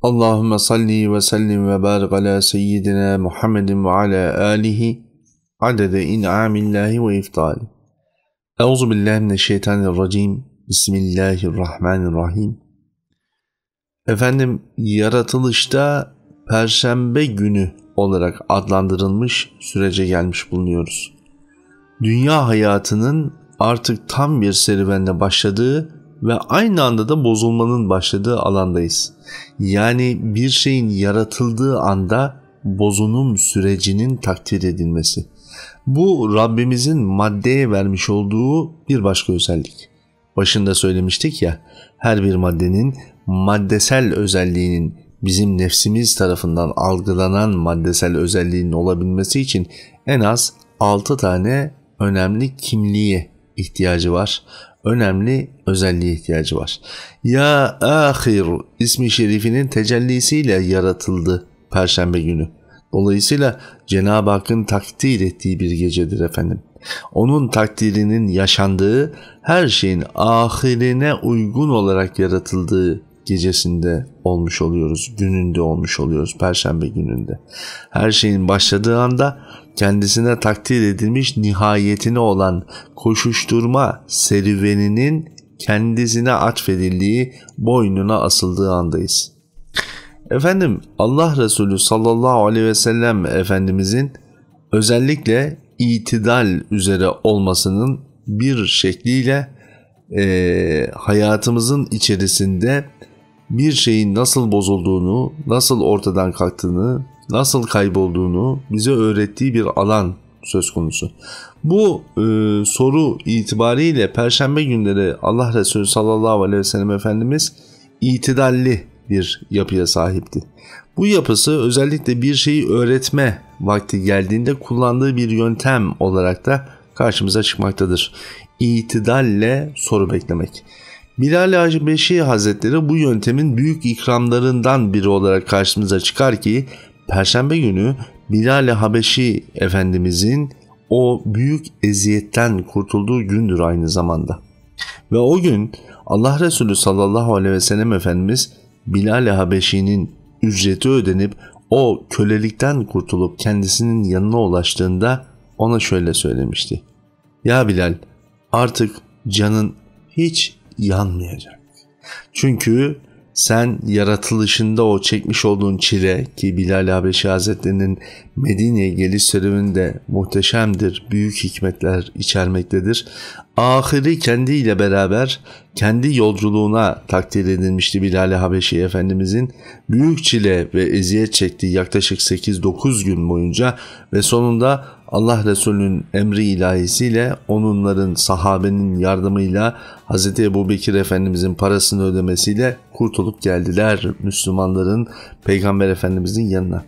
Allahümme salli ve sellim ve barik ala seyyidina Muhammedin ve ala alihi adede in'amillahi ve iftali. Euzu billahi mineşşeytanirracim. Bismillahirrahmanirrahim. Efendim, yaratılışta Perşembe günü olarak adlandırılmış sürece gelmiş bulunuyoruz. Dünya hayatının artık tam bir serüvenle başladığı ve aynı anda da bozulmanın başladığı alandayız. Yani bir şeyin yaratıldığı anda bozunum sürecinin takdir edilmesi. Bu Rabbimizin maddeye vermiş olduğu bir başka özellik. Başında söylemiştik ya, her bir maddenin maddesel özelliğinin, bizim nefsimiz tarafından algılanan maddesel özelliğinin olabilmesi için en az 6 tane önemli kimliğe ihtiyacı var. Önemli özelliğe ihtiyacı var. Ya Ahir ismi şerifinin tecellisiyle yaratıldı Perşembe günü. Dolayısıyla Cenab-ı Hakk'ın takdir ettiği bir gecedir efendim. Onun takdirinin yaşandığı, her şeyin ahirine uygun olarak yaratıldığı gecesinde olmuş oluyoruz, gününde olmuş oluyoruz, Perşembe gününde. Her şeyin başladığı anda kendisine takdir edilmiş nihayetine olan koşuşturma serüveninin kendisine atfedildiği, boynuna asıldığı andayız. Efendim, Allah Resulü sallallahu aleyhi ve sellem Efendimizin özellikle itidal üzere olmasının bir şekliyle hayatımızın içerisinde bir şeyin nasıl bozulduğunu, nasıl ortadan kalktığını, nasıl kaybolduğunu bize öğrettiği bir alan söz konusu. Bu soru itibariyle Perşembe günleri Allah Resulü sallallahu aleyhi ve sellem Efendimiz itidalli bir yapıya sahipti. Bu yapısı özellikle bir şeyi öğretme vakti geldiğinde kullandığı bir yöntem olarak da karşımıza çıkmaktadır. İtidalle soru beklemek. Bilal-i Habeşi Hazretleri bu yöntemin büyük ikramlarından biri olarak karşımıza çıkar ki Perşembe günü Bilal-i Habeşi Efendimizin o büyük eziyetten kurtulduğu gündür aynı zamanda. Ve o gün Allah Resulü sallallahu aleyhi ve sellem Efendimiz Bilal-i Habeşi'nin ücreti ödenip o kölelikten kurtulup kendisinin yanına ulaştığında ona şöyle söylemişti. Ya Bilal, artık canın hiç yanmayacak. Çünkü sen yaratılışında o çekmiş olduğun çile, ki Bilal-i Habeşi Hazretleri'nin Medine'ye geliş serüveninde muhteşemdir, büyük hikmetler içermektedir. Ahiri kendiyle beraber kendi yolculuğuna takdir edilmişti Bilal-i Habeşi Efendimizin. Büyük çile ve eziyet çektiği yaklaşık 8-9 gün boyunca ve sonunda Allah Resulü'nün emri ilahisiyle, onların sahabenin yardımıyla, Hz. Ebubekir Efendimizin parasını ödemesiyle kurtulup geldiler Müslümanların Peygamber Efendimizin yanına.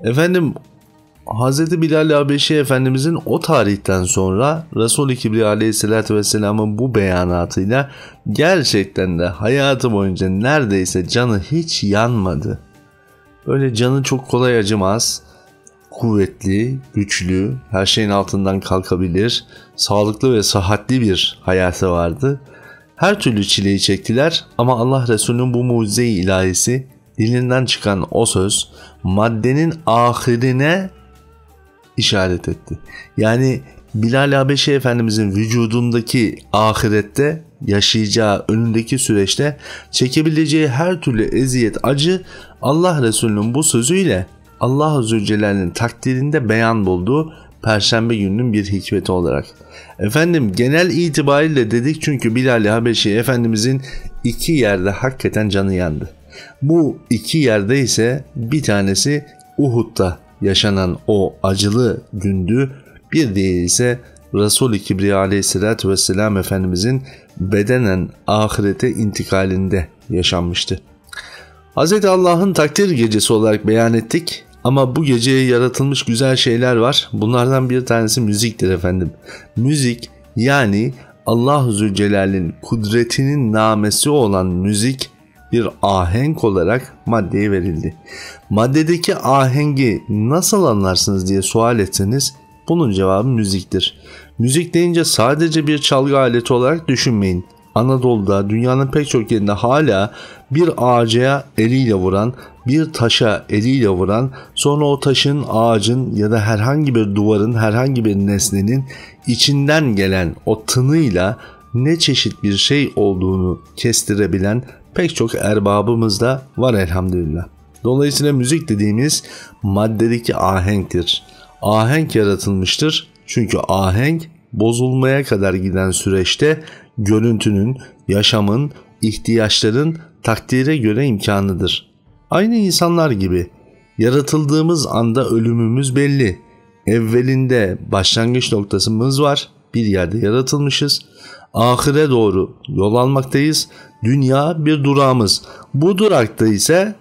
Efendim, Hz. Bilal-i Habeşi Efendimizin o tarihten sonra Resul-i Kibriya Aleyhisselatü Vesselam'ın bu beyanatıyla gerçekten de hayatı boyunca neredeyse canı hiç yanmadı. Öyle canı çok kolay acımaz, kuvvetli, güçlü, her şeyin altından kalkabilir, sağlıklı ve sıhhatli bir hayatı vardı. Her türlü çileyi çektiler ama Allah Resulü'nün bu mucize-i ilahisi, dilinden çıkan o söz maddenin ahirine işaret etti. Yani Bilal-i Habeşi Efendimizin vücudundaki ahirette yaşayacağı önündeki süreçte çekebileceği her türlü eziyet, acı Allah Resulü'nün bu sözüyle Allah Zülcelal'in takdirinde beyan bulduğu Perşembe gününün bir hikmeti olarak. Efendim, genel itibariyle dedik çünkü Bilal-i Habeşi Efendimizin 2 yerde hakikaten canı yandı. Bu 2 yerde ise bir tanesi Uhud'da yaşanan o acılı gündü. Bir diğeri ise Resul-i Kibriya Aleyhisselatü Vesselam Efendimizin bedenen ahirete intikalinde yaşanmıştı. Hz. Allah'ın takdir gecesi olarak beyan ettik ama bu geceye yaratılmış güzel şeyler var. Bunlardan bir tanesi müziktir efendim. Müzik, yani Allah-u Zülcelal'in kudretinin namesi olan müzik bir ahenk olarak maddeye verildi. Maddedeki ahengi nasıl anlarsınız diye sual etseniz bunun cevabı müziktir. Müzik deyince sadece bir çalgı aleti olarak düşünmeyin. Anadolu'da, dünyanın pek çok yerinde hala bir ağaca eliyle vuran, bir taşa eliyle vuran, sonra o taşın, ağacın ya da herhangi bir duvarın, herhangi bir nesnenin içinden gelen o tınıyla ne çeşit bir şey olduğunu kestirebilen pek çok erbabımız da var elhamdülillah. Dolayısıyla müzik dediğimiz maddedeki ahenktir. Ahenk yaratılmıştır. Çünkü ahenk bozulmaya kadar giden süreçte görüntünün, yaşamın, ihtiyaçların takdire göre imkanıdır. Aynı insanlar gibi yaratıldığımız anda ölümümüz belli. Evvelinde başlangıç noktasımız var. Bir yerde yaratılmışız. Ahire doğru yol almaktayız. Dünya bir durağımız. Bu durakta ise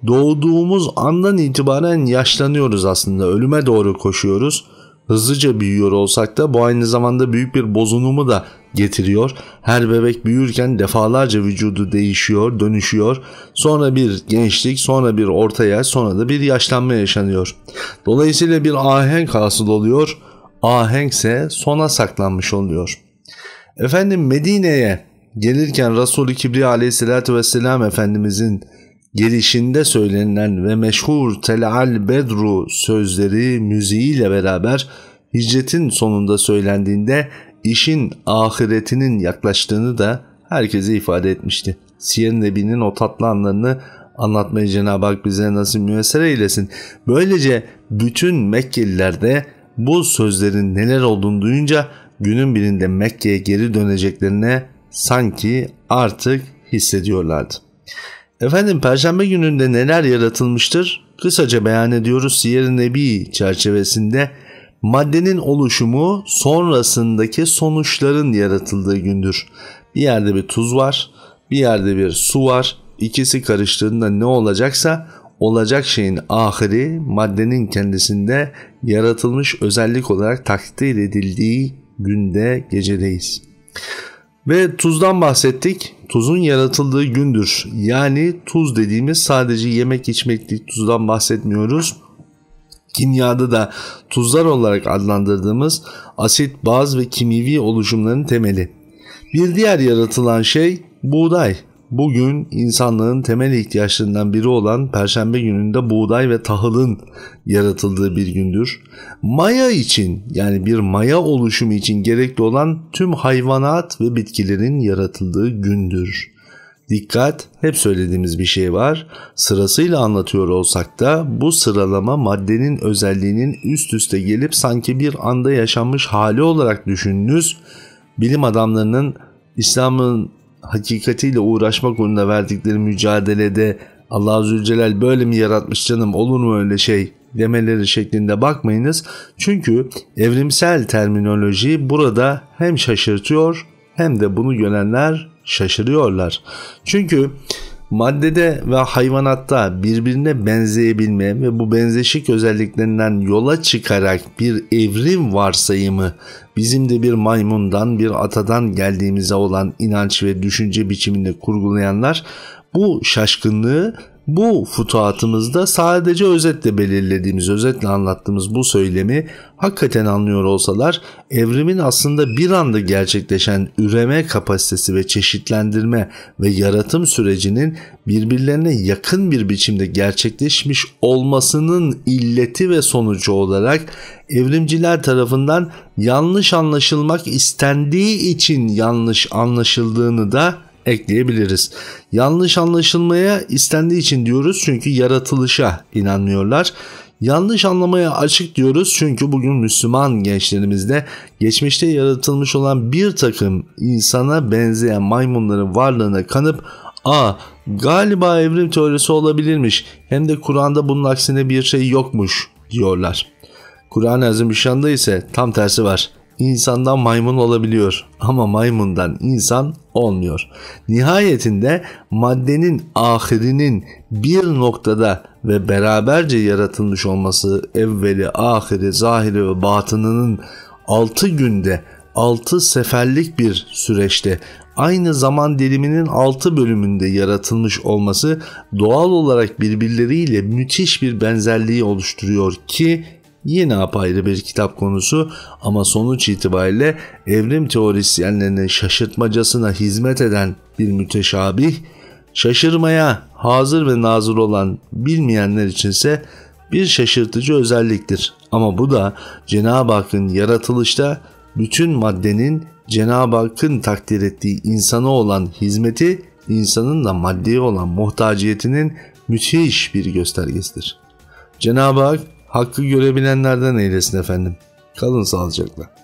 doğduğumuz andan itibaren yaşlanıyoruz aslında. Ölüme doğru koşuyoruz. Hızlıca büyüyor olsak da bu aynı zamanda büyük bir bozunumu da getiriyor. Her bebek büyürken defalarca vücudu değişiyor, dönüşüyor. Sonra bir gençlik, sonra bir orta yaş, sonra da bir yaşlanma yaşanıyor. Dolayısıyla bir ahenk hasıl oluyor. Ahenkse sona saklanmış oluyor. Efendim Medine'ye gelirken Resul-i Kibriya aleyhissalatü vesselam Efendimizin gelişinde söylenilen ve meşhur Tel'al Bedru sözleri müziğiyle beraber hicretin sonunda söylendiğinde işin ahiretinin yaklaştığını da herkese ifade etmişti. Siyer-i Nebi'nin o tatlı anlarını anlatmayı Cenab-ı Hak bize nasip müyesser eylesin. Böylece bütün Mekkeliler de bu sözlerin neler olduğunu duyunca günün birinde Mekke'ye geri döneceklerine sanki artık hissediyorlardı. Efendim Perşembe gününde neler yaratılmıştır? Kısaca beyan ediyoruz. Siyer-i Nebi çerçevesinde maddenin oluşumu sonrasındaki sonuçların yaratıldığı gündür. Bir yerde bir tuz var, bir yerde bir su var. İkisi karıştığında ne olacaksa olacak şeyin ahiri maddenin kendisinde yaratılmış özellik olarak takdir edildiği günde, gecedeyiz. Ve tuzdan bahsettik. Tuzun yaratıldığı gündür. Yani tuz dediğimiz sadece yemek içmeklik tuzdan bahsetmiyoruz. Kimyada da tuzlar olarak adlandırdığımız asit, baz ve kimyevi oluşumların temeli. Bir diğer yaratılan şey buğday. Bugün insanlığın temel ihtiyaçlarından biri olan Perşembe gününde buğday ve tahılın yaratıldığı bir gündür. Maya için, yani bir maya oluşumu için gerekli olan tüm hayvanat ve bitkilerin yaratıldığı gündür. Dikkat, hep söylediğimiz bir şey var. Sırasıyla anlatıyor olsak da bu sıralama maddenin özelliğinin üst üste gelip sanki bir anda yaşanmış hali olarak düşününüz. Bilim adamlarının İslam'ın hakikatiyle uğraşmak uğruna verdikleri mücadelede Allah Zülcelal böyle mi yaratmış canım, olur mu öyle şey demeleri şeklinde bakmayınız. Çünkü evrimsel terminoloji burada hem şaşırtıyor hem de bunu görenler şaşırıyorlar. Çünkü maddede ve hayvanatta birbirine benzeyebilme ve bu benzeşik özelliklerinden yola çıkarak bir evrim varsayımı, bizim de bir maymundan, bir atadan geldiğimize olan inanç ve düşünce biçiminde kurgulayanlar bu şaşkınlığı bu futuhatımızda sadece özetle belirlediğimiz, özetle anlattığımız bu söylemi hakikaten anlıyor olsalar, evrimin aslında bir anda gerçekleşen üreme kapasitesi ve çeşitlendirme ve yaratım sürecinin birbirlerine yakın bir biçimde gerçekleşmiş olmasının illeti ve sonucu olarak evrimciler tarafından yanlış anlaşılmak istendiği için yanlış anlaşıldığını da ekleyebiliriz. Yanlış anlaşılmaya istendiği için diyoruz çünkü yaratılışa inanmıyorlar. Yanlış anlamaya açık diyoruz çünkü bugün Müslüman gençlerimizde geçmişte yaratılmış olan bir takım insana benzeyen maymunların varlığına kanıp galiba evrim teorisi olabilirmiş, hem de Kur'an'da bunun aksine bir şey yokmuş diyorlar. Kur'an-ı Azimüşşan'da ise tam tersi var. İnsandan maymun olabiliyor ama maymundan insan olmuyor. Nihayetinde maddenin ahirinin bir noktada ve beraberce yaratılmış olması, evveli, ahiri, zahiri ve batınının 6 günde, 6 seferlik bir süreçte, aynı zaman diliminin 6 bölümünde yaratılmış olması doğal olarak birbirleriyle müthiş bir benzerliği oluşturuyor ki yine apayrı bir kitap konusu ama sonuç itibariyle evrim teorisyenlerinin şaşırtmacasına hizmet eden bir müteşabih, şaşırmaya hazır ve nazır olan bilmeyenler içinse bir şaşırtıcı özelliktir. Ama bu da Cenab-ı Hakk'ın yaratılışta bütün maddenin Cenab-ı Hakk'ın takdir ettiği insana olan hizmeti, insanın da maddeye olan muhtaciyetinin müthiş bir göstergesidir. Cenab-ı Hak hakkı görebilenlerden eylesin efendim. Kalın sağlıcakla.